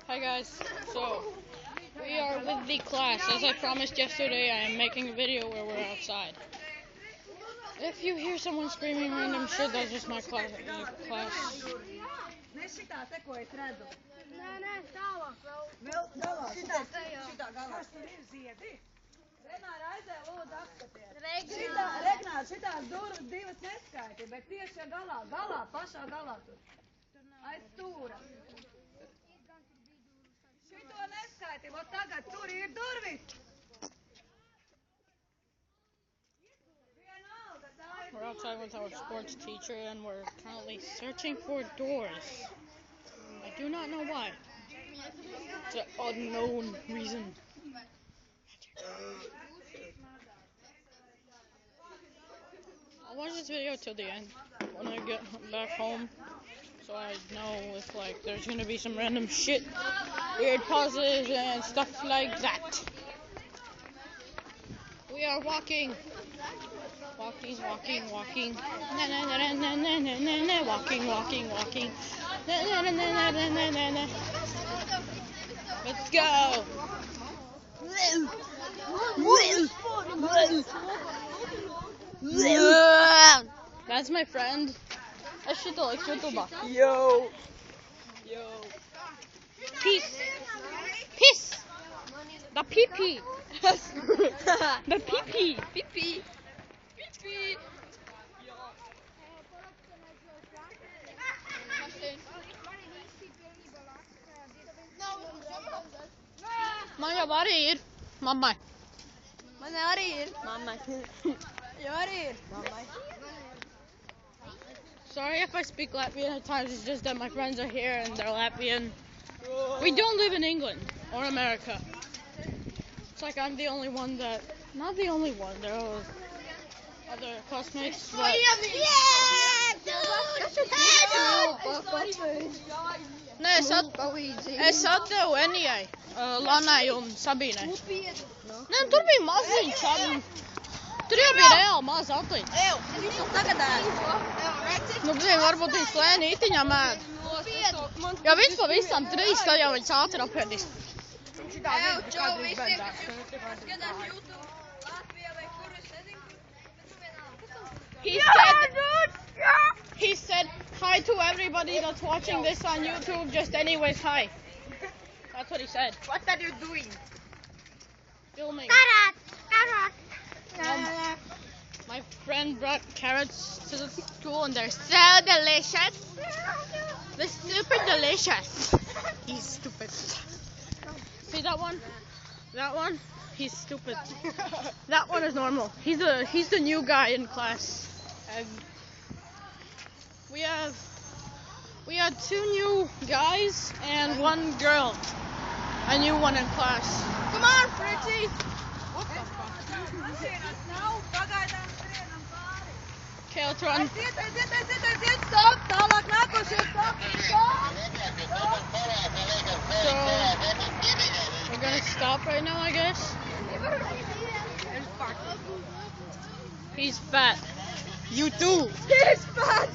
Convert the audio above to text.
Hi guys, so we are with the class. As I promised yesterday, I am making a video where we're outside. If you hear someone screaming random shit, that's just my class. Šitās divas neskaiti, bet tieši galā, pašā galā tur. Aiz stūra. Šito neskaiti, vot tagad tur ir durvis. We're outside with our sports teacher and we're currently searching for doors. I do not know why. It's an unknown reason. I'll watch this video till the end when I get back home, so I know if there's gonna be some random shit, weird pauses and stuff like that. We are walking. Walking. Na na na na na na na na. Walking. Na na na na na na na. Let's go. That's my friend. Yo. Peace. The pee-pee. The pee-pee. Manja var ir. Mamma. Sorry if I speak Latvian at times, it's just that my friends are here and they're Latvian. We don't live in England or America. It's like I'm the only one that, not the only one, there are other classmates, but... Nē, es atdevu Enijai, Lanai un Sabīnai. Nē, tur bija maziņš, tur jau bija reāli maz atliņš. Nu, varbūt viņš lēni itiņām ēd. Ja viņš pavisam 3, tad jau viņš ātri apēdīs. He said hi to everybody that's watching this on YouTube, just anyways, hi. That's what he said. What are you doing? Filming. My friend brought carrots to the school and they're so delicious. They're super delicious. He's stupid. See that one? That one? He's stupid. That one is normal. He's the new guy in class. And we had 2 new guys and 1 girl. A new one in class. Come on, Fritzy! Okay, let's run. So, we're gonna stop right now, I guess. He's fat. You too. He's fat!